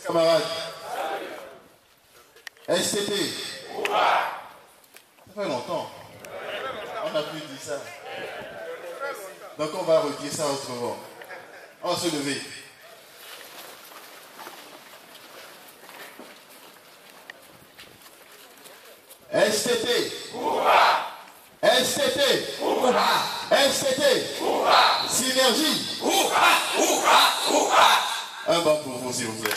Camarades, STT, ça fait longtemps. On n'a plus dit ça. Donc on va redire ça autrement. On va se lever. STT, STT, STT, Synergie. Un banc pour vous, s'il vous plaît.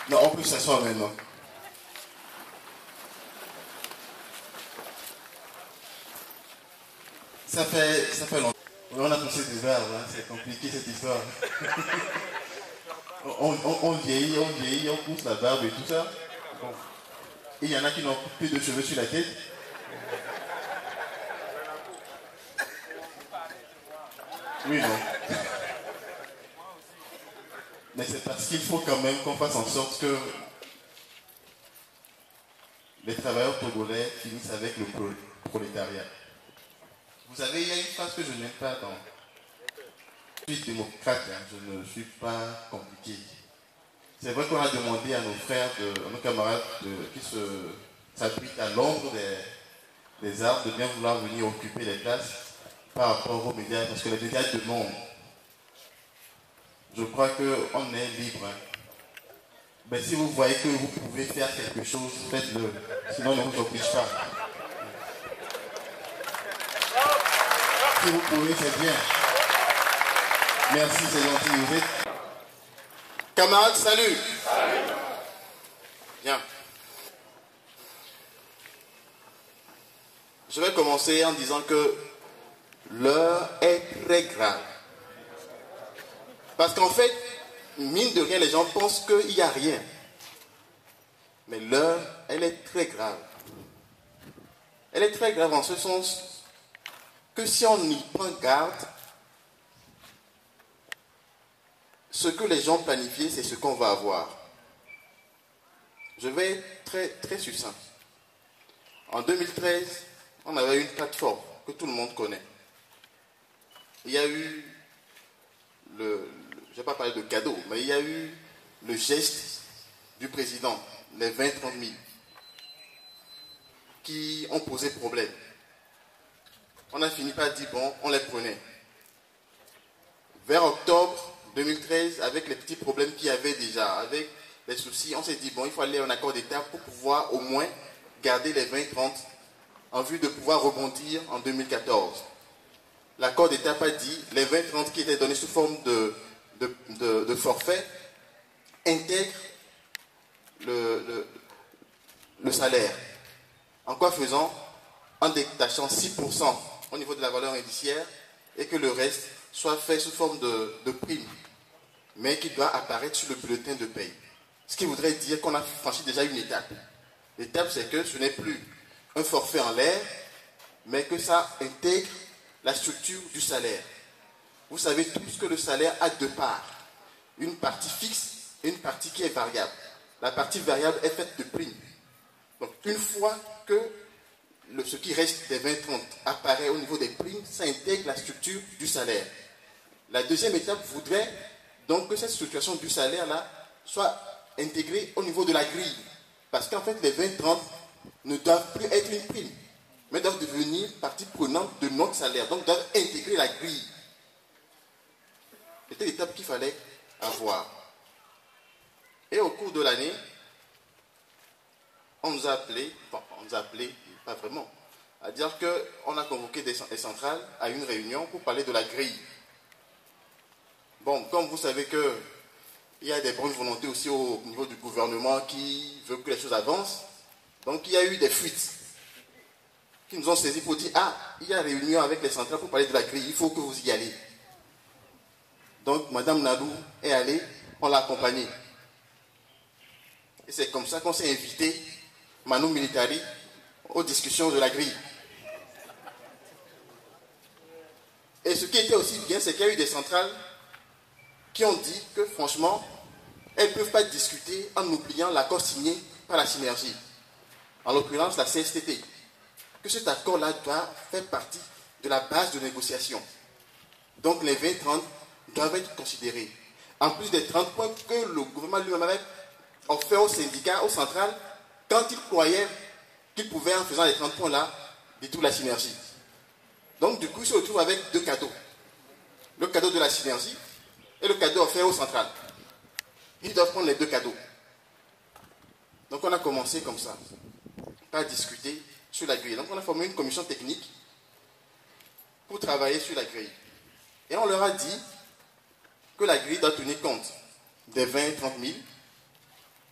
Non, on peut s'asseoir maintenant. Ça fait longtemps. On a poussé des arbres, hein. C'est compliqué cette histoire. on vieillit, on pousse la barbe et tout ça. Bon. Et il y en a qui n'ont plus de cheveux sur la tête. Oui, non. Mais c'est parce qu'il faut quand même qu'on fasse en sorte que les travailleurs togolais finissent avec le prolétariat. Vous savez, il y a une phrase que je n'aime pas dans... Je suis démocrate, hein, je ne suis pas compliqué. C'est vrai qu'on a demandé à nos frères, à nos camarades qui s'abritent à l'ombre des arbres de bien vouloir venir occuper les places par rapport aux médias, parce que les médias demandent. Je crois qu'on est libre. Hein. Mais si vous voyez que vous pouvez faire quelque chose, faites-le. Sinon, on ne vous oblige pas. Si vous pouvez, c'est bien. Merci, c'est gentil. Vous êtes... Camarades, salut. Salut. Bien. Je vais commencer en disant que l'heure est très grave. Parce qu'en fait, mine de rien, les gens pensent qu'il n'y a rien. Mais l'heure, elle est très grave. Elle est très grave en ce sens que si on y prend garde, ce que les gens planifient, c'est ce qu'on va avoir. Je vais être très, très succinct. En 2013, on avait une plateforme que tout le monde connaît. Il y a eu je ne vais pas parler de cadeau, mais il y a eu le geste du président, les 20-30 000, qui ont posé problème. On a fini par dire, bon, on les prenait. Vers octobre 2013, avec les petits problèmes qu'il y avait déjà, avec les soucis, on s'est dit, bon, il faut aller en accord d'État pour pouvoir au moins garder les 20-30 en vue de pouvoir rebondir en 2014. L'accord d'État a dit, les 20-30 qui étaient donnés sous forme de forfait intègrent le salaire. En quoi faisant? En détachant 6% au niveau de la valeur indiciaire et que le reste soit fait sous forme de prime, mais qui doit apparaître sur le bulletin de paye. Ce qui voudrait dire qu'on a franchi déjà une étape. L'étape, c'est que ce n'est plus un forfait en l'air, mais que ça intègre la structure du salaire. Vous savez tous que le salaire a deux parts. Une partie fixe et une partie qui est variable. La partie variable est faite de primes. Donc une fois que ce qui reste des 20-30 apparaît au niveau des primes, ça intègre la structure du salaire. La deuxième étape voudrait donc que cette structuration du salaire-là soit intégrée au niveau de la grille. Parce qu'en fait, les 20-30 ne doivent plus être une prime, mais doivent devenir partie prenante de notre salaire. Donc doivent intégrer la grille. C'était l'étape qu'il fallait avoir. Et au cours de l'année, on nous a appelé, pas vraiment, à dire qu'on a convoqué des centrales à une réunion pour parler de la grille. Bon, comme vous savez qu'il y a des bonnes volontés aussi au niveau du gouvernement qui veut que les choses avancent, donc il y a eu des fuites qui nous ont saisis pour dire, ah, il y a réunion avec les centrales pour parler de la grille, il faut que vous y allez. Donc, Madame Nadou est allée, on l'a accompagnée. Et c'est comme ça qu'on s'est invité, Manu Militari, aux discussions de la grille. Et ce qui était aussi bien, c'est qu'il y a eu des centrales qui ont dit que, franchement, elles ne peuvent pas discuter en oubliant l'accord signé par la synergie, en l'occurrence la CSTT, que cet accord-là doit faire partie de la base de négociation. Donc les 20-30 doivent être considérés. En plus des 30 points que le gouvernement lui-même avait offert aux syndicats, aux centrales, quand il croyait qu'il pouvait, en faisant les 30 points-là, détruire la synergie. Donc, du coup, il se retrouve avec deux cadeaux. Le cadeau de la synergie et le cadeau offert aux centrales. Ils doivent prendre les deux cadeaux. Donc, on a commencé comme ça, à discuter sur la grille. Donc, on a formé une commission technique pour travailler sur la grille. Et on leur a dit que la grille doit tenir compte des 20 et 30 000.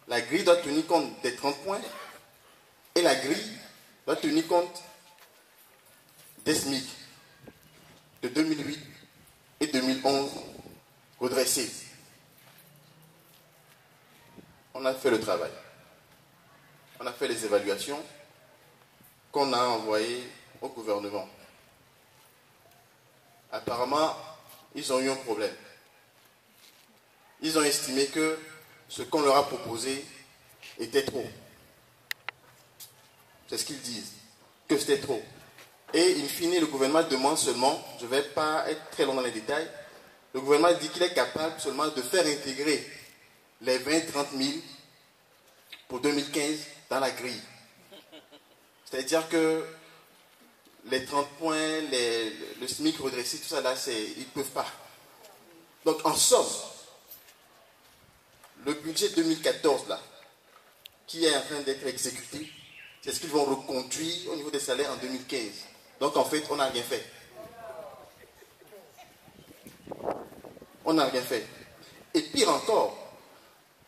La grille doit tenir compte des 30 points. Et la grille doit tenir compte des SMIC de 2008 et 2011 redressés. On a fait le travail. On a fait les évaluations qu'on a envoyées au gouvernement. Apparemment, ils ont eu un problème. Ils ont estimé que ce qu'on leur a proposé était trop. C'est ce qu'ils disent, que c'était trop. Et in fine, le gouvernement demande seulement, je ne vais pas être très long dans les détails, le gouvernement dit qu'il est capable seulement de faire intégrer les 20-30 000 pour 2015 dans la grille. C'est-à-dire que les 30 points, le SMIC redressé, tout ça là, ils ne peuvent pas. Donc en somme, le budget 2014 là, qui est en train d'être exécuté, c'est ce qu'ils vont reconduire au niveau des salaires en 2015. Donc en fait, on n'a rien fait. On n'a rien fait. Et pire encore,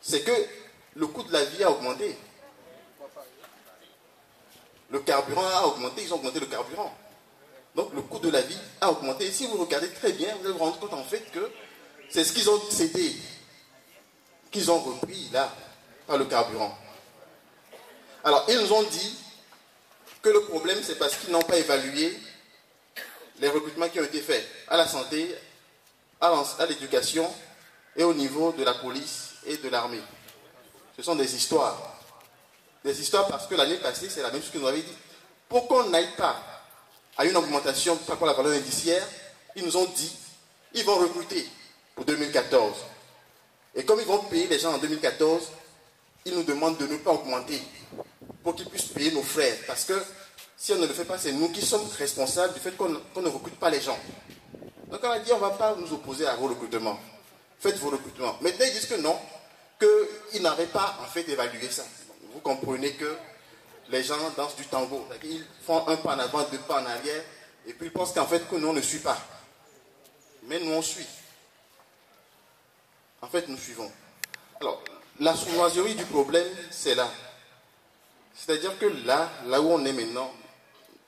c'est que le coût de la vie a augmenté. Le carburant a augmenté, ils ont augmenté le carburant. Donc le coût de la vie a augmenté. Et si vous regardez très bien, vous allez vous rendre compte en fait que c'est ce qu'ils ont cédé, qu'ils ont repris là, par le carburant. Alors ils nous ont dit que le problème c'est parce qu'ils n'ont pas évalué les recrutements qui ont été faits à la santé, à l'éducation et au niveau de la police et de l'armée. Ce sont des histoires. Des histoires parce que l'année passée, c'est la même chose que nous avait dit. Pour qu'on n'aille pas à une augmentation par rapport à la valeur indiciaire, ils nous ont dit, ils vont recruter pour 2014. Et comme ils vont payer les gens en 2014, ils nous demandent de ne pas augmenter pour qu'ils puissent payer nos frères. Parce que si on ne le fait pas, c'est nous qui sommes responsables du fait qu'on ne recrute pas les gens. Donc on a dit, on ne va pas nous opposer à vos recrutements. Faites vos recrutements. Maintenant, ils disent que non, qu'ils n'avaient pas en fait évalué ça. Vous comprenez que les gens dansent du tango. Ils font un pas en avant, deux pas en arrière, et puis ils pensent qu'en fait que nous on ne suit pas. Mais nous on suit. En fait, nous suivons. Alors, la sournoiserie du problème, c'est là. C'est-à-dire que là où on est maintenant,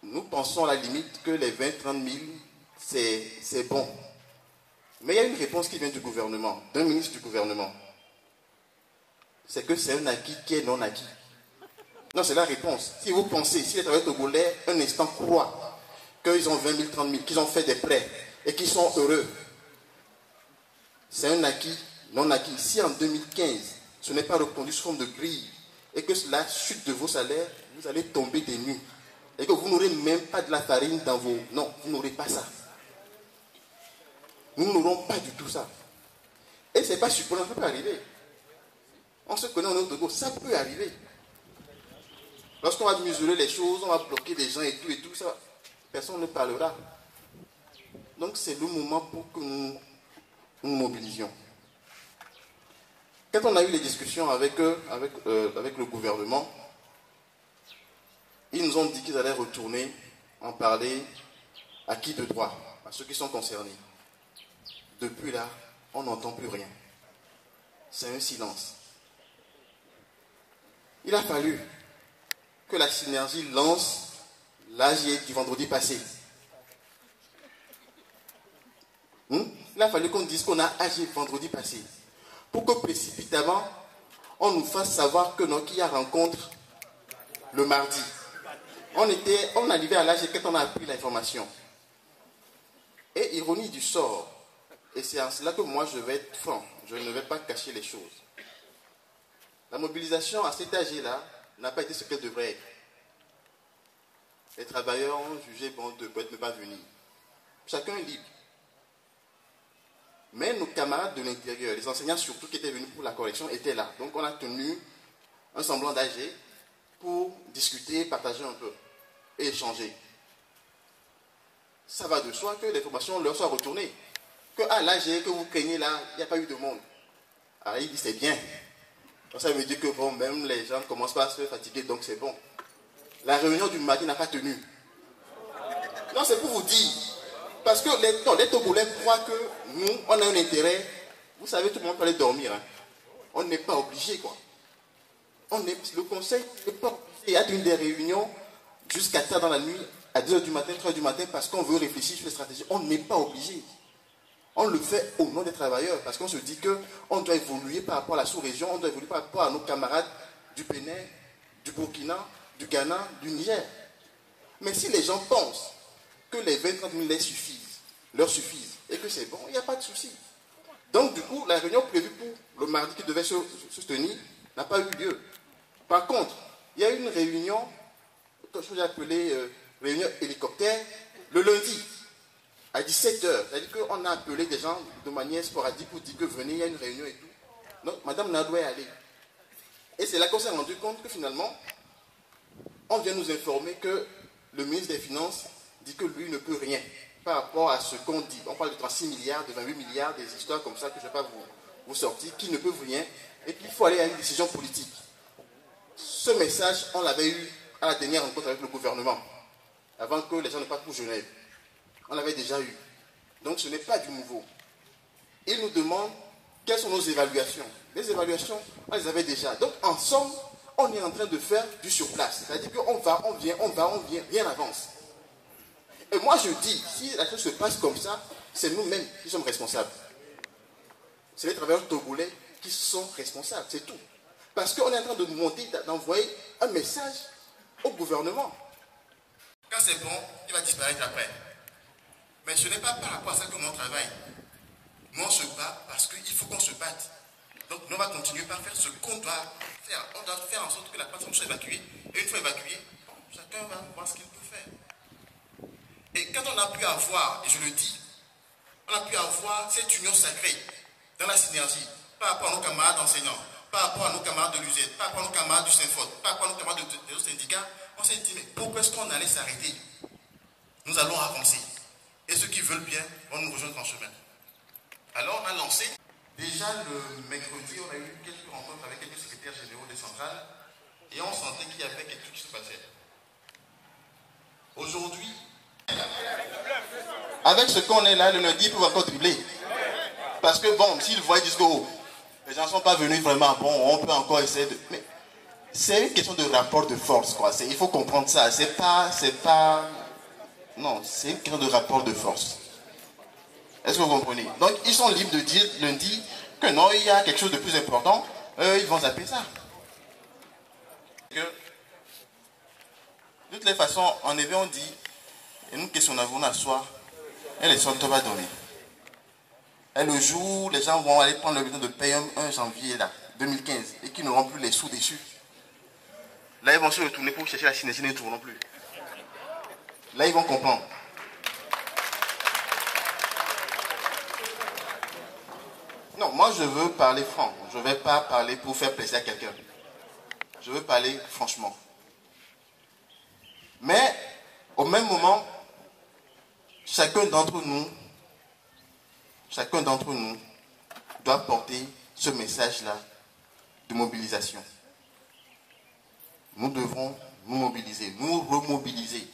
nous pensons à la limite que les 20-30 000, c'est bon. Mais il y a une réponse qui vient du gouvernement, d'un ministre du gouvernement. C'est que c'est un acquis qui est non acquis. Non, c'est la réponse. Si vous pensez, si les travailleurs togolais, un instant croient qu'ils ont 20 000, 30 000, qu'ils ont fait des prêts et qu'ils sont heureux, c'est un acquis non acquis. Si en 2015, ce n'est pas reconduit sous forme de grille et que cela chute de vos salaires, vous allez tomber des nues. Et que vous n'aurez même pas de la farine dans vos... Non, vous n'aurez pas ça. Nous n'aurons pas du tout ça. Et ce n'est pas surprenant, ça peut arriver. On se connaît en Togo, ça peut arriver. Lorsqu'on va mesurer les choses, on va bloquer les gens et tout ça, personne ne parlera. Donc c'est le moment pour que nous nous mobilisions. Quand on a eu les discussions avec le gouvernement, ils nous ont dit qu'ils allaient retourner en parler à qui de droit, à ceux qui sont concernés. Depuis là, on n'entend plus rien. C'est un silence. Il a fallu que la synergie lance l'AG du vendredi passé. Il a fallu qu'on dise qu'on a agi vendredi passé. Pour que précipitamment, on nous fasse savoir que qu'il y a rencontre le mardi. On arrivait à l'AG quand on a appris l'information. Et ironie du sort, et c'est en cela que moi je vais être franc, je ne vais pas cacher les choses. La mobilisation à cet âge-là n'a pas été ce qu'elle devrait être. Les travailleurs ont jugé bon de ne pas venir. Chacun est libre. Mais nos camarades de l'intérieur, les enseignants surtout qui étaient venus pour la correction, étaient là. Donc on a tenu un semblant d'AG pour discuter, partager un peu et échanger. Ça va de soi que l'information leur soit retournée. Que l'AG que vous craignez là, il n'y a pas eu de monde. Alors il dit c'est bien. Donc, ça veut dire que bon, même les gens ne commencent pas à se fatiguer, donc c'est bon. La réunion du mardi n'a pas tenu. Non, c'est pour vous dire. Parce que les Togolais croient que nous, on a un intérêt. Vous savez, tout le monde peut aller dormir. Hein. On n'est pas obligé, quoi. Le conseil n'est pas obligé. Il y a une des réunions jusqu'à tard dans la nuit, à 2h du matin, 3h du matin, parce qu'on veut réfléchir sur les stratégies. On n'est pas obligé. On le fait au nom des travailleurs, parce qu'on se dit qu'on doit évoluer par rapport à la sous-région, on doit évoluer par rapport à nos camarades du Bénin, du Burkina, du Ghana, du Niger. Mais si les gens pensent que les 20-30 000 leur suffisent, et que c'est bon, il n'y a pas de souci. Donc du coup, la réunion prévue pour le mardi qui devait se tenir n'a pas eu lieu. Par contre, il y a eu une réunion, que je vais appeler réunion hélicoptère, le lundi, à 17h. C'est-à-dire qu'on a appelé des gens de manière sporadique pour dire que venez, il y a une réunion et tout. Donc, Madame Nadoué est allée. Et c'est là qu'on s'est rendu compte que finalement, on vient nous informer que le ministre des Finances dit que lui ne peut rien par rapport à ce qu'on dit. On parle de 36 milliards, de 28 milliards, des histoires comme ça que je ne vais pas vous sortir, qui ne peuvent rien et qu'il faut aller à une décision politique. Ce message, on l'avait eu à la dernière rencontre avec le gouvernement, avant que les gens ne partent pour Genève. On l'avait déjà eu. Donc ce n'est pas du nouveau. Il nous demande quelles sont nos évaluations. Les évaluations, on les avait déjà. Donc en somme, on est en train de faire du surplace. C'est-à-dire qu'on va, on vient, rien n'avance. Et moi je dis, si la chose se passe comme ça, c'est nous-mêmes qui sommes responsables. C'est les travailleurs togolais qui sont responsables, c'est tout. Parce qu'on est en train de monter, d'envoyer un message au gouvernement. Quand c'est bon, il va disparaître après. Mais ce n'est pas par rapport à ça que mon travail. Nous on se bat parce qu'il faut qu'on se batte. Donc nous on va continuer par faire ce qu'on doit faire. On doit faire en sorte que la plateforme soit évacuée. Et une fois évacuée, chacun va voir ce qu'il peut faire. Et quand on a pu avoir, et je le dis, on a pu avoir cette union sacrée dans la synergie par rapport à nos camarades enseignants, par rapport à nos camarades de l'UZ, par rapport à nos camarades du Saint-Fort, par rapport à nos camarades des autres syndicats, on s'est dit, mais pourquoi est-ce qu'on allait s'arrêter? Nous allons avancer. Et ceux qui veulent bien vont nous rejoindre en chemin. Alors on a lancé, déjà le mercredi, on a eu quelques rencontres avec quelques secrétaires généraux des centrales, et on sentait qu'il y avait quelque chose qui se passait. Aujourd'hui, avec ce qu'on est là, le lundi, ils peuvent encore dribbler. Parce que bon, s'ils voient jusqu'au haut, les gens ne sont pas venus vraiment, bon, on peut encore essayer de... Mais c'est une question de rapport de force, quoi. Il faut comprendre ça. C'est pas... Non, c'est une question de rapport de force. Est-ce que vous comprenez? Donc, ils sont libres de dire lundi que non, il y a quelque chose de plus important. Ils vont zapper ça. De toutes les façons, en effet, on dit, et nous, qu'est-ce qu'on a voulu asseoir, et les soldes va donner. Et le jour où les gens vont aller prendre le besoin de payer 1 janvier là, 2015 et qu'ils n'auront plus les sous dessus, là ils vont se retourner pour chercher la synergie, ils ne trouveront plus. Là ils vont comprendre. Non, moi je veux parler franc. Je ne vais pas parler pour faire plaisir à quelqu'un. Je veux parler franchement. Mais au même moment, chacun d'entre nous doit porter ce message-là de mobilisation. Nous devrons nous mobiliser, nous remobiliser.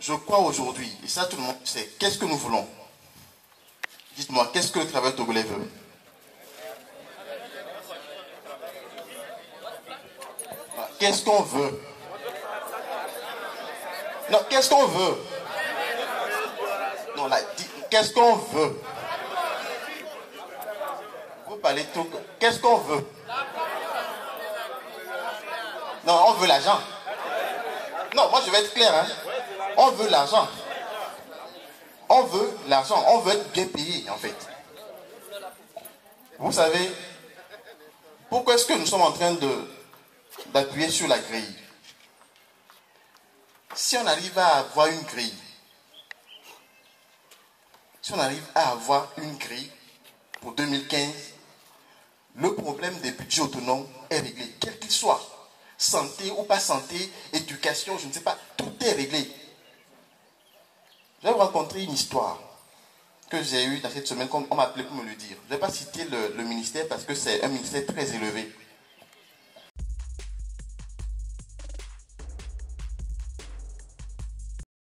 Je crois aujourd'hui, et ça tout le monde sait, qu'est-ce que nous voulons? Dites-moi, qu'est-ce que le travail togolais veut? Qu'est-ce qu'on veut? Non, qu'est-ce qu'on veut? Non, là, qu'est-ce qu'on veut? Vous parlez tout. Qu'est-ce qu'on veut? Non, on veut l'argent. Non, moi je vais être clair. Hein. On veut l'argent. On veut l'argent. On veut être bien payé, en fait. Vous savez, pourquoi est-ce que nous sommes en train d'appuyer sur la grille? Si on arrive à avoir une grille si on arrive à avoir une grille pour 2015, le problème des budgets autonomes est réglé, quel qu'il soit. Santé ou pas santé, éducation, je ne sais pas, tout est réglé. Je vais vous raconter une histoire que j'ai eue dans cette semaine, comme on m'a appelé pour me le dire. Je ne vais pas citer le ministère parce que c'est un ministère très élevé.